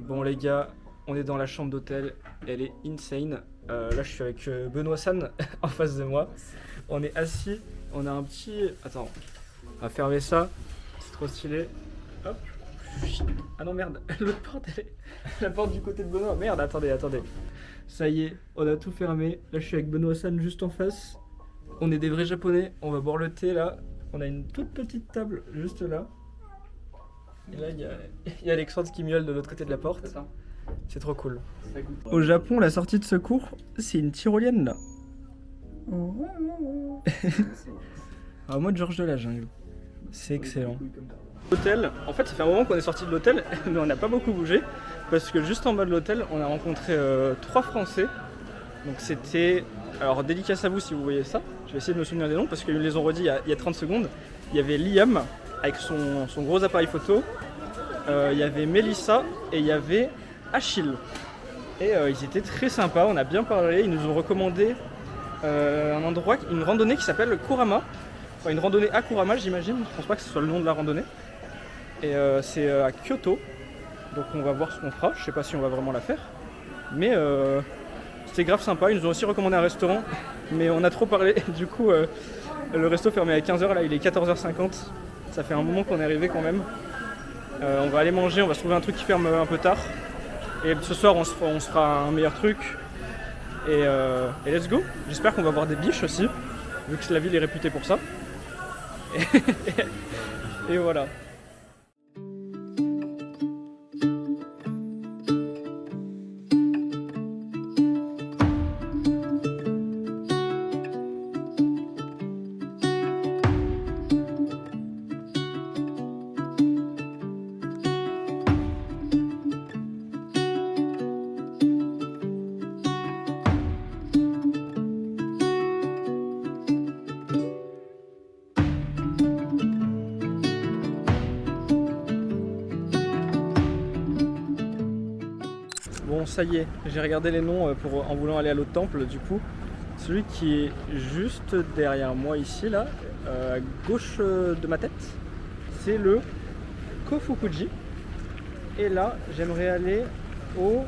Bon les gars, on est dans la chambre d'hôtel, elle est insane. Là je suis avec Benoît San en face de moi. On est assis, on a un petit... Attends, on va fermer ça, c'est trop stylé. Hop. Ah non merde, l'autre porte elle est... La porte du côté de Benoît, merde, attendez. Ça y est, on a tout fermé. Là je suis avec Benoît San juste en face. On est des vrais japonais, on va boire le thé là. On a une toute petite table juste là. Et là, il y a Alexandre qui miaule de l'autre côté de la porte. C'est trop cool. Au Japon, la sortie de secours, c'est une tyrolienne là. En mode Georges de la jungle. C'est excellent. L'hôtel, en fait, ça fait un moment qu'on est sorti de l'hôtel, mais on n'a pas beaucoup bougé. Parce que juste en bas de l'hôtel, on a rencontré 3 Français. Donc c'était... Alors, dédicace à vous si vous voyez ça. Je vais essayer de me souvenir des noms parce qu'ils me les ont redits il y a 30 secondes. Il y avait Liam avec son gros appareil photo. Il y avait Mélissa et il y avait Achille. Et ils étaient très sympas, on a bien parlé. Ils nous ont recommandé un endroit, une randonnée qui s'appelle Kurama. Enfin, une randonnée à Kurama, j'imagine. Je pense pas que ce soit le nom de la randonnée. Et c'est à Kyoto. Donc on va voir ce qu'on fera. Je sais pas si on va vraiment la faire. Mais c'était grave sympa. Ils nous ont aussi recommandé un restaurant. Mais on a trop parlé. Du coup, le resto fermé à 15h. Là, il est 14h50. Ça fait un moment qu'on est arrivé quand même. On va aller manger. On va se trouver un truc qui ferme un peu tard. Et ce soir, on se fera un meilleur truc. Et let's go. J'espère qu'on va voir des biches aussi. Vu que la ville est réputée pour ça. Et voilà. Bon, ça y est, j'ai regardé les noms en voulant aller à l'autre temple. Du coup, celui qui est juste derrière moi ici, là, à gauche de ma tête, c'est le Kofukuji. Et là, j'aimerais aller au...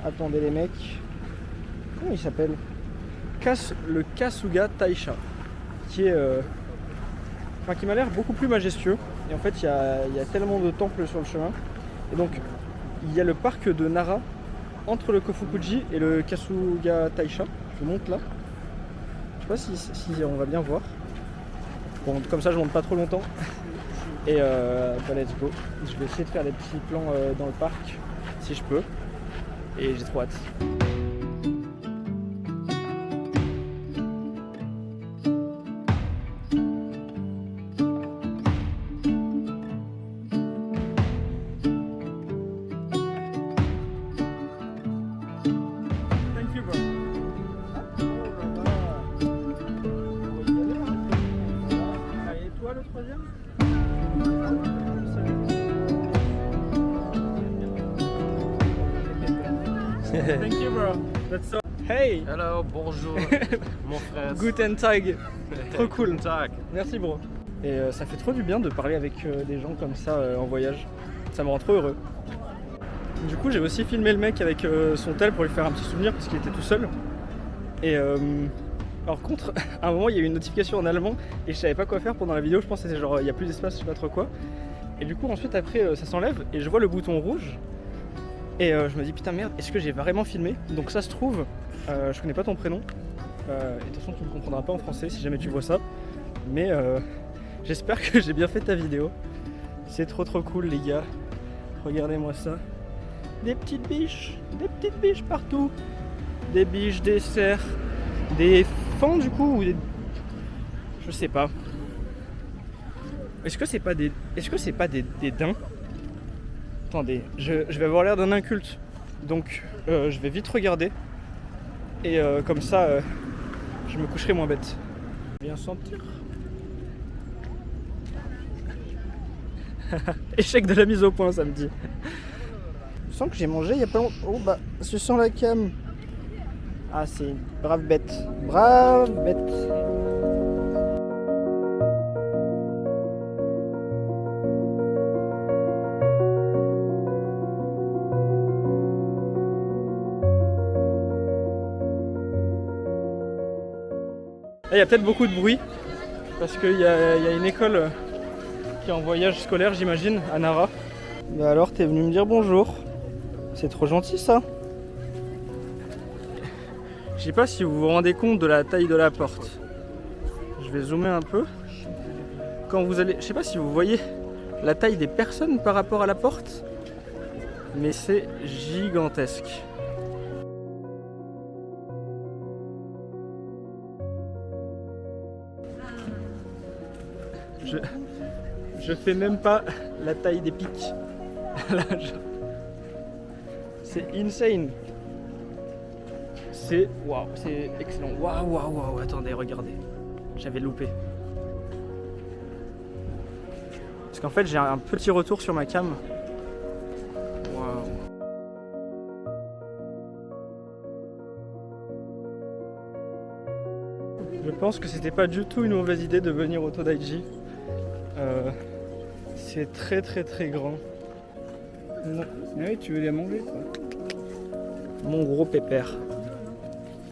Attendez les mecs. Comment il s'appelle? Le Kasuga Taisha. Qui est... qui m'a l'air beaucoup plus majestueux. Et en fait, il y a tellement de temples sur le chemin. Et donc, il y a le parc de Nara entre le Kofukuji et le Kasuga Taisha. Je monte là. Je sais pas si on va bien voir. Bon, comme ça, je monte pas trop longtemps. Et let's go. Je vais essayer de faire des petits plans dans le parc, si je peux. Et j'ai trop hâte. Le troisième. Thank you, bro. That's so... Hey. Hello, bonjour, mon frère. Guten Tag. Trop cool. Guten Tag. Merci, bro. Et ça fait trop du bien de parler avec des gens comme ça en voyage. Ça me rend trop heureux. Du coup, j'ai aussi filmé le mec avec son tel pour lui faire un petit souvenir parce qu'il était tout seul. Et par contre, à un moment, il y a eu une notification en allemand et je savais pas quoi faire pendant la vidéo. Je pense que c'était genre, il y a plus d'espace, je sais pas trop quoi. Et du coup, ensuite, après, ça s'enlève et je vois le bouton rouge. Et je me dis, putain, merde, est-ce que j'ai vraiment filmé? Donc, ça se trouve, je connais pas ton prénom. Et de toute façon, tu ne comprendras pas en français si jamais tu vois ça. Mais j'espère que j'ai bien fait ta vidéo. C'est trop cool, les gars. Regardez-moi ça. Des petites biches partout. Des biches, des cerfs, des fans du coup, ou des... Je sais pas. Est-ce que c'est pas des daims? Attendez, je vais avoir l'air d'un inculte. Donc je vais vite regarder. Et comme ça, je me coucherai moins bête. Bien sentir. Échec de la mise au point samedi. Je sens que j'ai mangé il y a pas longtemps. Oh bah, ce sent la cam. Ah, c'est une brave bête. Brave bête. il y a peut-être beaucoup de bruit parce qu'il y a une école qui est en voyage scolaire, j'imagine, à Nara. Bah alors, t'es venu me dire bonjour. C'est trop gentil ça. Je sais pas si vous vous rendez compte de la taille de la porte. Je vais zoomer un peu. Quand vous allez, je sais pas si vous voyez la taille des personnes par rapport à la porte, mais c'est gigantesque. Je fais même pas la taille des pics. C'est insane. C'est waouh, c'est excellent. Waouh, attendez, regardez. J'avais loupé. Parce qu'en fait, j'ai un petit retour sur ma cam. Waouh. Je pense que c'était pas du tout une mauvaise idée de venir au Todaiji. C'est très grand. Ah oui, tu veux les manger toi. Mon gros pépère.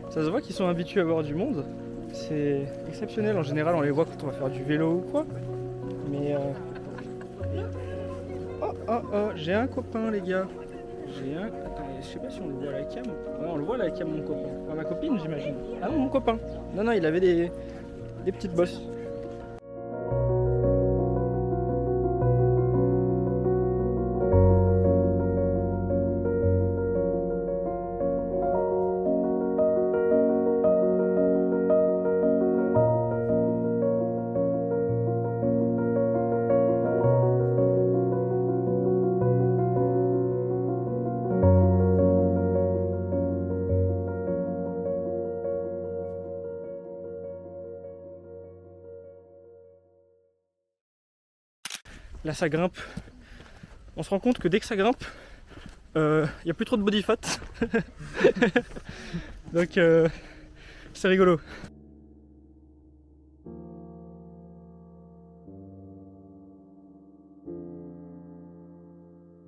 Ça se voit qu'ils sont habitués à voir du monde. C'est exceptionnel. En général, on les voit quand on va faire du vélo ou quoi. Mais oh, j'ai un copain, les gars. Attends, je sais pas si on le voit à la cam. Ouais, on le voit à la cam, mon copain. Enfin, ma copine, j'imagine. Ah non, mon copain. Non, il avait des petites bosses. Là ça grimpe. On se rend compte que dès que ça grimpe, il n'y a plus trop de body fat. Donc c'est rigolo.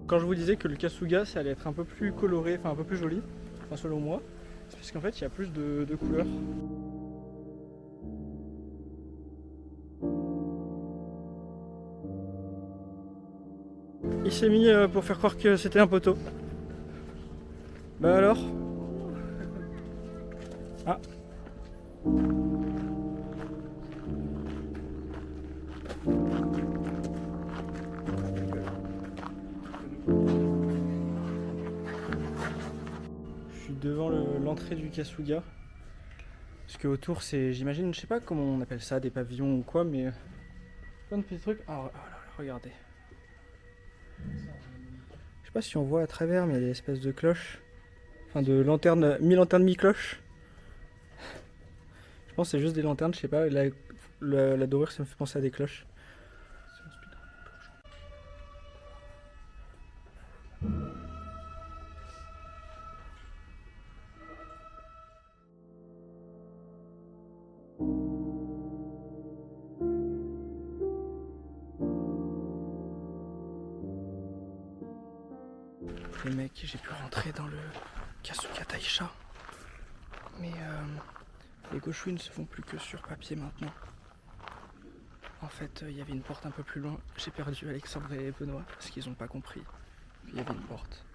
Quand je vous disais que le Kasuga ça allait être un peu plus coloré, enfin un peu plus joli, enfin selon moi, c'est parce qu'en fait il y a plus de couleurs. Il s'est mis pour faire croire que c'était un poteau. Bah alors? Ah. Je suis devant l'entrée du Kasuga. Parce que autour c'est, j'imagine, je sais pas comment on appelle ça, des pavillons ou quoi, mais plein de petits trucs. Ah, oh là, regardez. Je sais pas si on voit à travers, mais il y a des espèces de cloches. Enfin de lanternes, mi-lanternes, mi-cloches. Je pense que c'est juste des lanternes, je sais pas. La dorure ça me fait penser à des cloches. Les mecs, j'ai pu rentrer dans le Kasuga Taisha. Mais les Goshu ne se font plus que sur papier maintenant. En fait, il y avait une porte un peu plus loin. J'ai perdu Alexandre et Benoît parce qu'ils n'ont pas compris qu'il y avait une porte.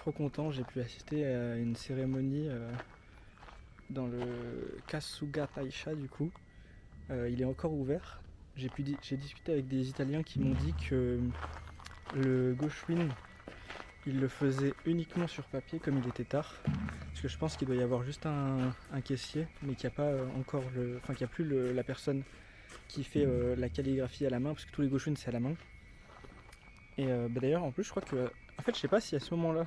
trop content, j'ai pu assister à une cérémonie dans le Kasuga Taisha du coup. Il est encore ouvert. J'ai discuté avec des Italiens qui m'ont dit que le Goshuin, il le faisait uniquement sur papier comme il était tard. Parce que je pense qu'il doit y avoir juste un caissier, mais qu'il n'y a pas encore qu'il n'y a plus la personne qui fait la calligraphie à la main, parce que tous les Goshuin c'est à la main. Et d'ailleurs en plus je crois que. En fait je sais pas si à ce moment là,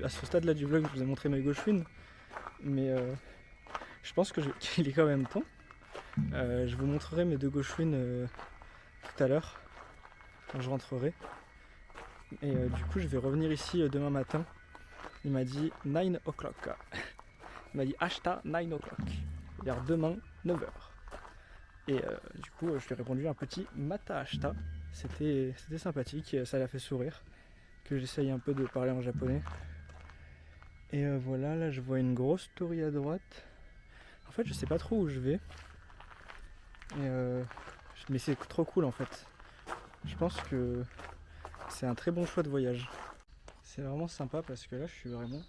à ce stade là du vlog je vous ai montré mes Goshuin, mais je pense qu'il est quand même temps. Je vous montrerai mes 2 Goshuin tout à l'heure, quand je rentrerai. Et du coup je vais revenir ici demain matin. Il m'a dit 9 o'clock. Il m'a dit Ashta 9 o'clock. C'est-à-dire demain 9h. Et du coup je lui ai répondu un petit Mata Ashta. C'était sympathique, ça l'a fait sourire. Que j'essaye un peu de parler en japonais. Et voilà, là je vois une grosse torii à droite. En fait je sais pas trop où je vais. Mais c'est trop cool en fait. Je pense que c'est un très bon choix de voyage. C'est vraiment sympa parce que là je suis vraiment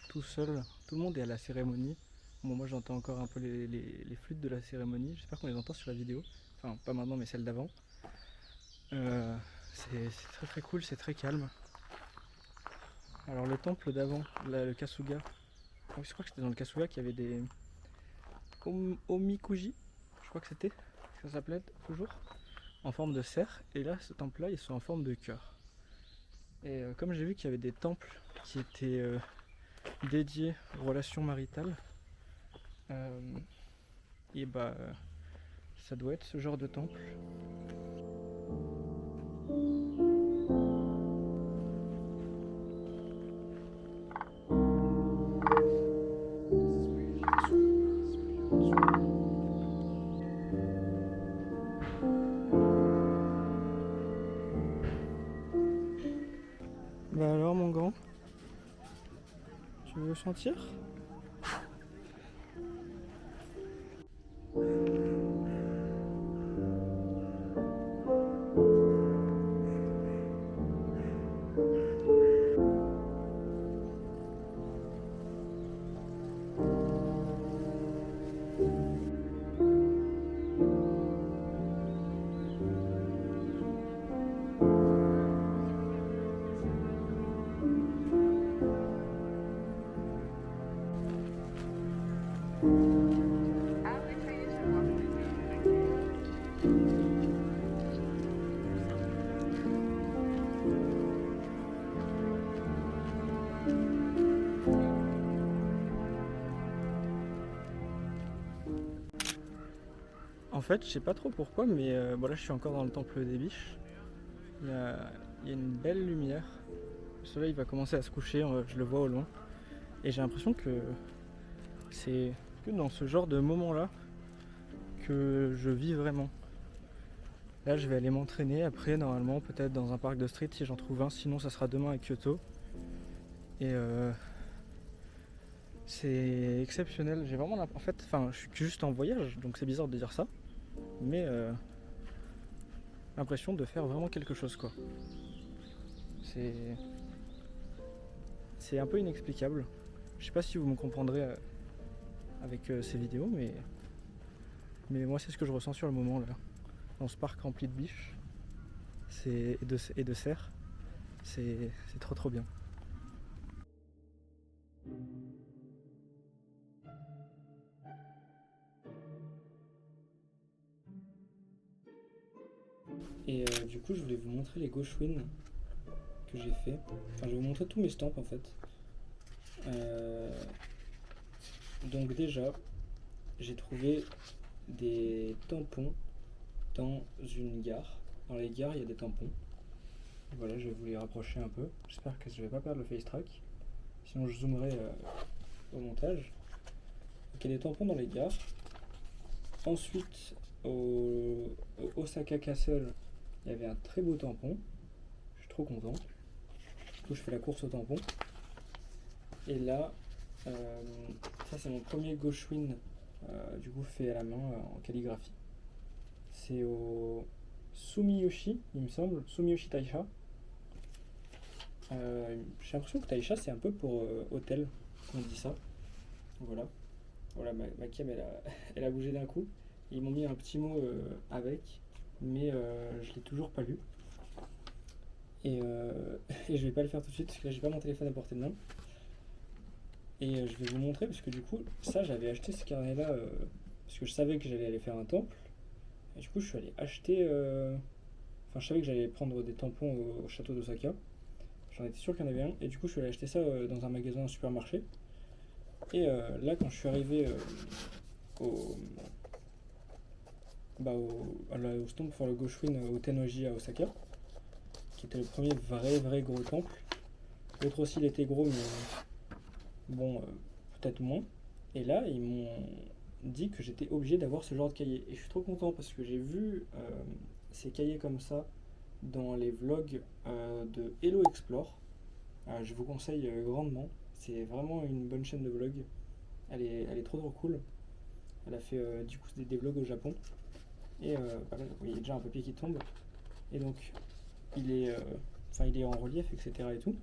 tout seul. Tout le monde est à la cérémonie. Bon, moi j'entends encore un peu les flûtes de la cérémonie. J'espère qu'on les entend sur la vidéo. Enfin pas maintenant mais celle d'avant. C'est très très cool, c'est très calme. Alors le temple d'avant, le Kasuga. Je crois que c'était dans le Kasuga qu'il y avait des Omikuji. Je crois que c'était. Ça s'appelait toujours. En forme de cerf. Et là ce temple là ils sont en forme de cœur. Et comme j'ai vu qu'il y avait des temples qui étaient dédiés aux relations maritales, et bah ça doit être ce genre de temple. Bah alors mon grand, tu veux sentir ? En fait, je sais pas trop pourquoi, mais bon, là je suis encore dans le temple des biches. Il y a une belle lumière. Le soleil va commencer à se coucher, je le vois au loin. Et j'ai l'impression que c'est que dans ce genre de moment-là que je vis vraiment. Là, je vais aller m'entraîner après, normalement, peut-être dans un parc de street si j'en trouve un. Sinon, ça sera demain à Kyoto. Et c'est exceptionnel. J'ai vraiment en fait, je suis juste en voyage, donc c'est bizarre de dire ça. Mais l'impression de faire vraiment quelque chose, quoi. C'est un peu inexplicable. Je sais pas si vous me comprendrez avec ces vidéos, mais moi c'est ce que je ressens sur le moment là. Dans ce parc rempli de biches et de cerfs, c'est trop trop bien. Et du coup je voulais vous montrer les Goshuin que j'ai fait. Enfin je vais vous montrer tous mes stamps en fait. Donc déjà j'ai trouvé des tampons dans une gare. Dans les gares il y a des tampons. Voilà, je vais vous les rapprocher un peu. J'espère que je vais pas perdre le face track. Sinon je zoomerai au montage. Donc il y a des tampons dans les gares. Ensuite au Osaka Castle il y avait un très beau tampon. Je suis trop content. Du coup je fais la course au tampon. Et là ça c'est mon premier Goshuin du coup fait à la main en calligraphie. C'est au Sumiyoshi, il me semble, Sumiyoshi Taisha. J'ai l'impression que Taïcha c'est un peu pour hôtel qu'on dit ça. Voilà. Voilà, ma cam elle a bougé d'un coup. Ils m'ont mis un petit mot avec, mais je l'ai toujours pas lu. Et je vais pas le faire tout de suite parce que là j'ai pas mon téléphone à portée de main. Et je vais vous montrer parce que du coup, ça j'avais acheté ce carnet là parce que je savais que j'allais aller faire un temple. Et du coup, je suis allé acheter. Enfin, je savais que j'allais prendre des tampons au château d'Osaka. J'en étais sûr qu'il y en avait un. Et du coup, je suis allé acheter ça dans un magasin, un supermarché. Et là, quand je suis arrivé au stand pour faire le Goshuin au Tennoji à Osaka, qui était le premier vrai gros temple. L'autre aussi, il était gros, mais bon, peut-être moins. Et là, ils m'ont dit que j'étais obligé d'avoir ce genre de cahier. Et je suis trop content parce que j'ai vu ces cahiers comme ça dans les vlogs de Hello Explore. Je vous conseille grandement. C'est vraiment une bonne chaîne de vlog. Elle est trop cool. Elle a fait du coup des vlogs au Japon. Et voilà, il y a déjà un papier qui tombe. Et donc, il est en relief, etc. et tout.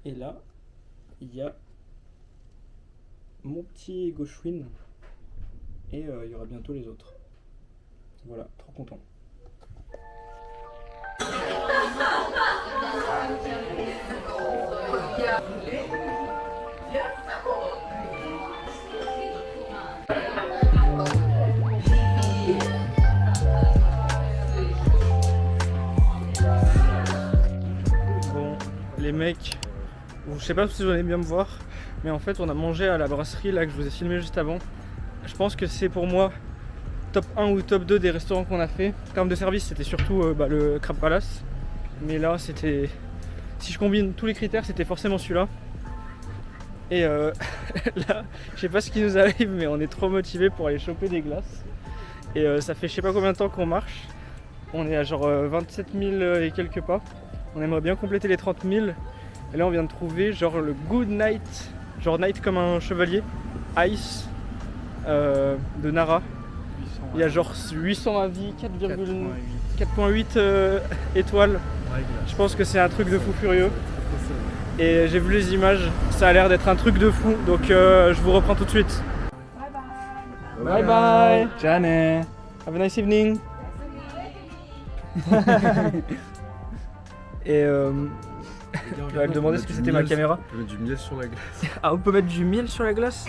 Et là, il y a mon petit Goshuin. Et il y aura bientôt les autres. Voilà, trop content. Bon, les mecs, je sais pas si vous allez bien me voir, mais en fait on a mangé à la brasserie là que je vous ai filmé juste avant. Je pense que c'est pour moi top 1 ou top 2 des restaurants qu'on a fait. En termes de service, c'était surtout le Crab Palace. Mais là, c'était... Si je combine tous les critères, c'était forcément celui-là. Et là, je sais pas ce qui nous arrive, mais on est trop motivés pour aller choper des glaces. Et ça fait je sais pas combien de temps qu'on marche. On est à genre 27 000 et quelques pas. On aimerait bien compléter les 30 000. Et là, on vient de trouver genre le Good Night, genre Night comme un chevalier, Ice de Nara. Il y a genre 800 avis, 4.8 étoiles. Je pense que c'est un truc de fou furieux. Et j'ai vu les images, ça a l'air d'être un truc de fou. Donc je vous reprends tout de suite. Bye bye. Jane. Have a nice evening. Et tu vas me demander ce que c'était ma caméra. On peut mettre du miel sur la glace. Ah, on peut mettre du miel sur la glace?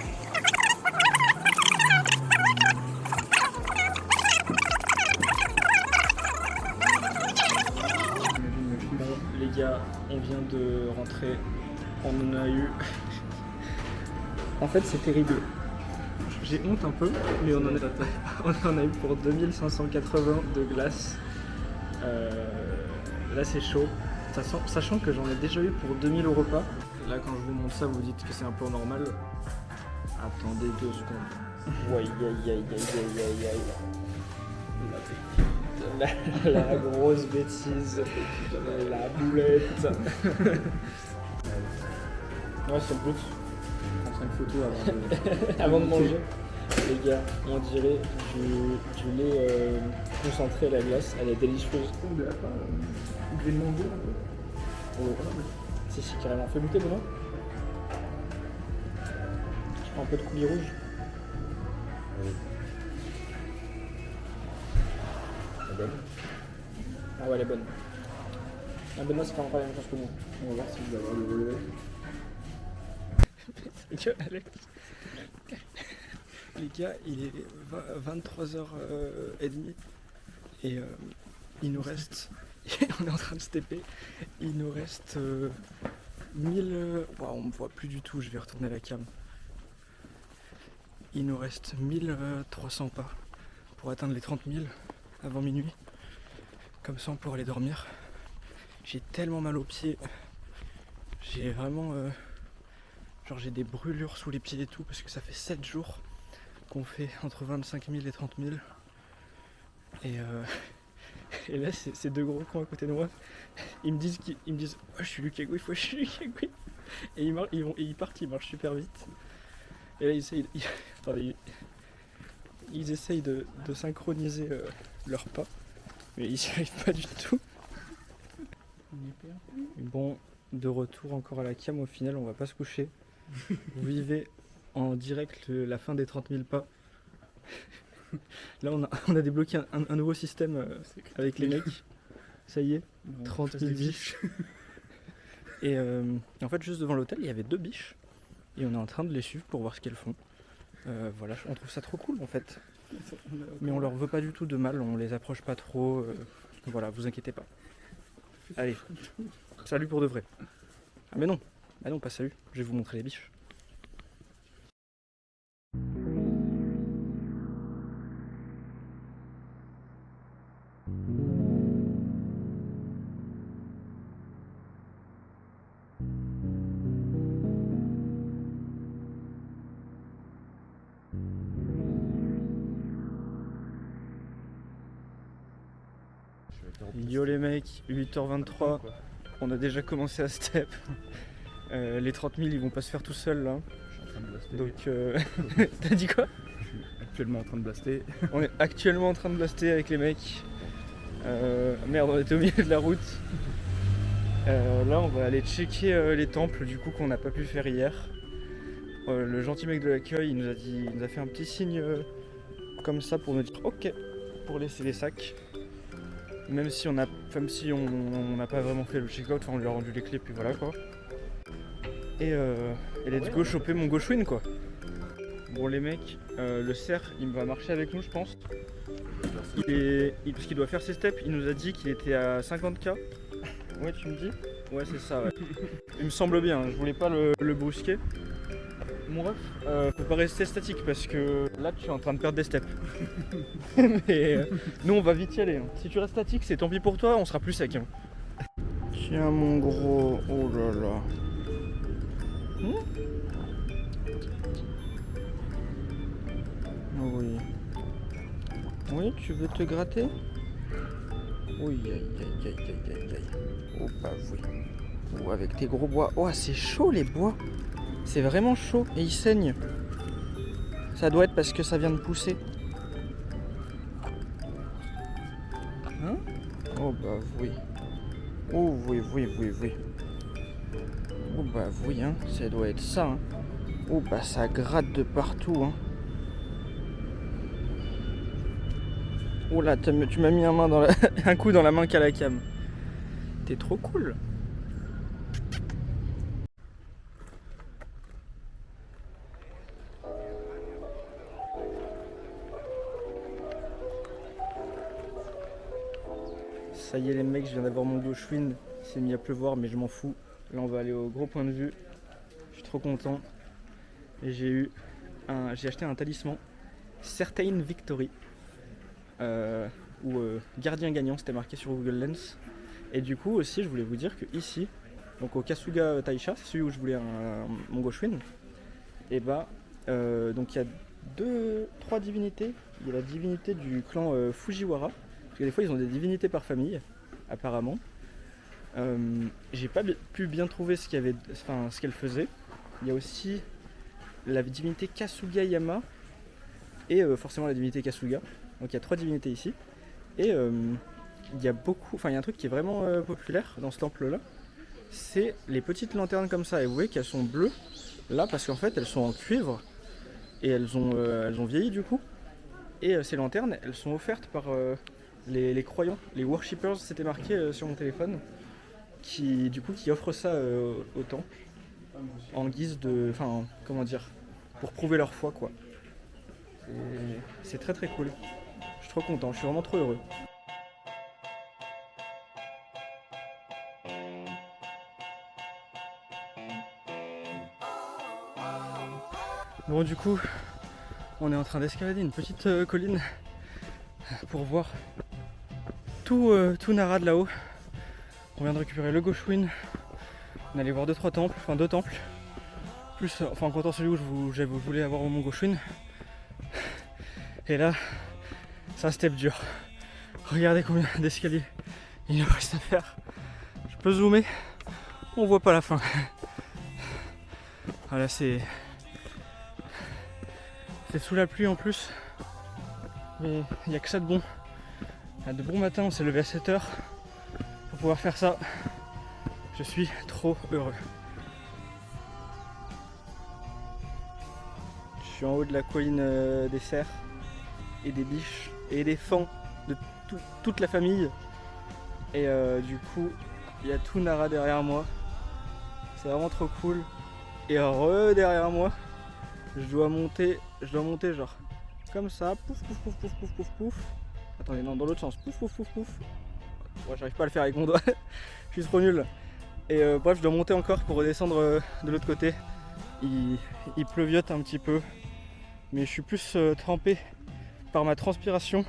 Les gars, on vient de rentrer, on en a eu... En fait c'est terrible. J'ai honte un peu, mais on en a eu pour 2580 de glace. Là c'est chaud, sachant que j'en ai déjà eu pour 2000 au repas. Là quand je vous montre ça, vous dites que c'est un peu normal. Attendez 2 secondes. Aïe aïe aïe aïe aïe aïe. La grosse bêtise, la boulette. Ouais, c'est le but. On prend 5 photos avant de manger. Les gars, on dirait du lait concentré à la glace, elle est délicieuse. Vous devez demander un peu. Si, carrément. Fais goûter, Benoît. Je prends un peu de coulis rouge. Oui. Elle est bonne. Ah ouais, elle est bonne. Ah, Benoît, c'est pas la même chose que moi. On va voir si vous avez le relais. Alex. Les gars, il est 23h30 et il nous reste, on est en train de se taper, il nous reste 1000, on me voit plus du tout, je vais retourner la cam. Il nous reste 1300 pas pour atteindre les 30 000 avant minuit, comme ça on pourra aller dormir. J'ai tellement mal aux pieds, j'ai vraiment, genre j'ai des brûlures sous les pieds et tout parce que ça fait 7 jours qu'on fait entre 25 000 et 30 000 et là ces deux gros cons à côté de moi ils me disent oh, je suis Lucas Gouif, je suis Lucas Gouif et ils partent, ils marchent super vite et là ils essayent de synchroniser leurs pas mais ils n'y arrivent pas du tout. Bon, de retour encore à la cam, au final on va pas se coucher. Vous vivez en direct la fin des 30 000 pas. Là on a débloqué un nouveau système avec les mecs. Ça y est, 30 000 biches. Et en fait juste devant l'hôtel il y avait 2 biches. Et on est en train de les suivre pour voir ce qu'elles font. Voilà, on trouve ça trop cool en fait. Mais on leur veut pas du tout de mal, on les approche pas trop. Voilà, vous inquiétez pas. Allez, salut pour de vrai. Ah mais non, ah non pas salut, je vais vous montrer les biches. Yo les mecs, 8h23, on a déjà commencé à step. Les 30 000 ils vont pas se faire tout seuls là. Je suis en train de blaster. Donc t'as dit quoi? Je suis actuellement en train de blaster. On est actuellement en train de blaster avec les mecs. Merde, on était au milieu de la route. Là on va aller checker les temples du coup qu'on n'a pas pu faire hier. Le gentil mec de l'accueil il nous a fait un petit signe comme ça pour nous dire ok pour laisser les sacs. Même si on n'a pas vraiment fait le check-out, on lui a rendu les clés puis voilà quoi. Et let's go choper mon Gauchwin quoi. Bon les mecs, le cerf il va marcher avec nous je pense. Parce qu'il doit faire ses steps, il nous a dit qu'il était à 50k. Ouais tu me dis? Ouais c'est ça ouais. Il me semble bien, je voulais pas le brusquer. Mon ref, faut pas rester statique parce que là tu es en train de perdre des steps. Mais nous on va vite y aller. Hein. Si tu restes statique c'est tant pis pour toi, on sera plus sec. Hein. Tiens mon gros, oh là là. Oui. Oui, tu veux te gratter? Oui, aïe aïe aïe aïe aïe aïe. Oh bah oui. Oh avec tes gros bois. Oh c'est chaud les bois. C'est vraiment chaud et il saigne. Ça doit être parce que ça vient de pousser. Hein? Oh bah oui. Oh oui, oui, oui, oui. Oh bah oui, hein. Ça doit être ça. Hein. Oh bah ça gratte de partout. Hein. Oh là, tu m'as mis un coup dans la main qu'à la cam. T'es trop cool. Ça y est les mecs, je viens d'avoir mon Gauchwin, il s'est mis à pleuvoir mais je m'en fous. Là on va aller au gros point de vue, je suis trop content. Et j'ai acheté un talisman Certain Victory ou gardien gagnant, c'était marqué sur Google Lens. Et du coup aussi je voulais vous dire que ici, donc au Kasuga Taisha, c'est celui où je voulais mon Gauchwin. Et bah donc il y a 3 divinités, il y a la divinité du clan Fujiwara. Parce que des fois ils ont des divinités par famille, apparemment. J'ai pas pu bien trouver ce qu'elle faisait. Il y a aussi la divinité Kasugayama et forcément la divinité Kasuga. Donc il y a 3 divinités ici. Et il y a un truc qui est vraiment populaire dans ce temple là. C'est les petites lanternes comme ça. Et vous voyez qu'elles sont bleues là parce qu'en fait elles sont en cuivre et elles ont vieilli du coup. Et ces lanternes elles sont offertes par les croyants, les worshippers, c'était marqué sur mon téléphone, qui offrent ça au temple en guise de, comment dire, pour prouver leur foi quoi. C'est très très cool. Je suis trop content, je suis vraiment trop heureux. Bon du coup, on est en train d'escalader une petite colline pour voir tout Nara de là-haut. On vient de récupérer le Gauchwin. On allait voir 2 temples, enfin 2 temples. Plus, en comptant celui où je voulais avoir mon Gauchwin. Et là, c'est un step dur. Regardez combien d'escaliers il nous reste à faire. Je peux zoomer, on voit pas la fin. Voilà, c'est sous la pluie en plus. Mais il n'y a que ça de bon. De bon matin, on s'est levé à 7h pour pouvoir faire ça. Je suis trop heureux. Je suis en haut de la colline des cerfs et des biches et des fans de toute la famille. Et du coup, il y a tout Nara derrière moi. C'est vraiment trop cool. Et derrière moi, je dois monter genre comme ça, pouf pouf pouf pouf pouf pouf pouf. Attendez, non, dans l'autre sens, pouf pouf pouf pouf. Ouais, j'arrive pas à le faire avec mon doigt, je suis trop nul. Et bref, je dois monter encore pour redescendre de l'autre côté. Il pleuviote un petit peu, mais je suis plus trempé par ma transpiration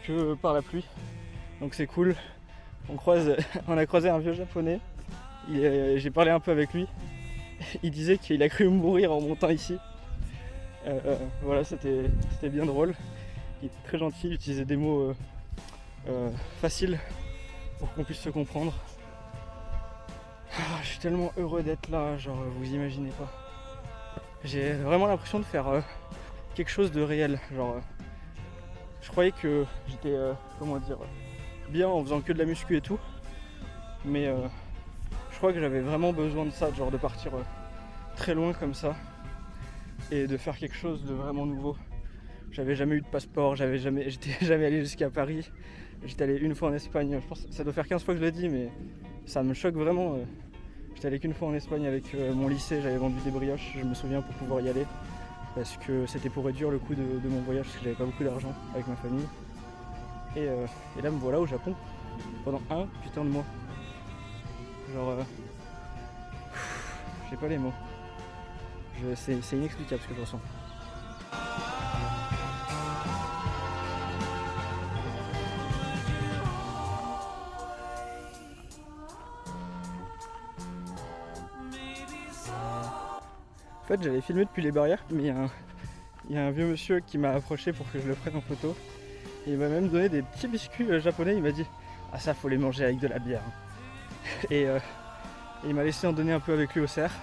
que par la pluie. Donc c'est cool. On a croisé un vieux japonais. J'ai parlé un peu avec lui. Il disait qu'il a cru mourir en montant ici. Voilà, c'était bien drôle. Il était très gentil, il utilisait des mots faciles pour qu'on puisse se comprendre. Je suis tellement heureux d'être là, genre vous imaginez pas. J'ai vraiment l'impression de faire quelque chose de réel. Genre, je croyais que j'étais bien en faisant que de la muscu et tout. Mais je crois que j'avais vraiment besoin de ça, genre de partir très loin comme ça et de faire quelque chose de vraiment nouveau. J'avais jamais eu de passeport, j'étais jamais allé jusqu'à Paris. J'étais allé une fois en Espagne, je pense que ça doit faire 15 fois que je le dis, mais ça me choque vraiment. J'étais allé qu'une fois en Espagne avec mon lycée, j'avais vendu des brioches, je me souviens, pour pouvoir y aller. Parce que c'était pour réduire le coût de mon voyage, parce que j'avais pas beaucoup d'argent avec ma famille. Et là me voilà au Japon, pendant un putain de mois. Genre, j'ai pas les mots. C'est inexplicable ce que je ressens. En fait, j'avais filmé depuis les barrières, mais il y a un vieux monsieur qui m'a approché pour que je le prenne en photo. Et il m'a même donné des petits biscuits japonais. Il m'a dit « Ah ça, faut les manger avec de la bière. » Et il m'a laissé en donner un peu avec lui au cerf.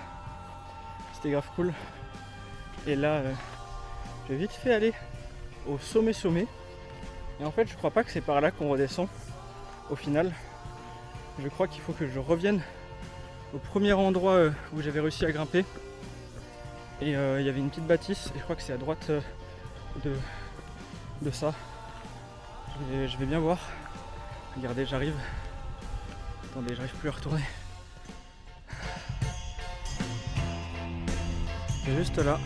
C'était grave cool. Et là, j'ai vite fait aller au sommet. Et en fait, je crois pas que c'est par là qu'on redescend. Au final, je crois qu'il faut que je revienne au premier endroit où j'avais réussi à grimper. Et il y avait une petite bâtisse, et je crois que c'est à droite de ça. Je vais bien voir. Regardez, j'arrive. Attendez, j'arrive plus à retourner. C'est juste là.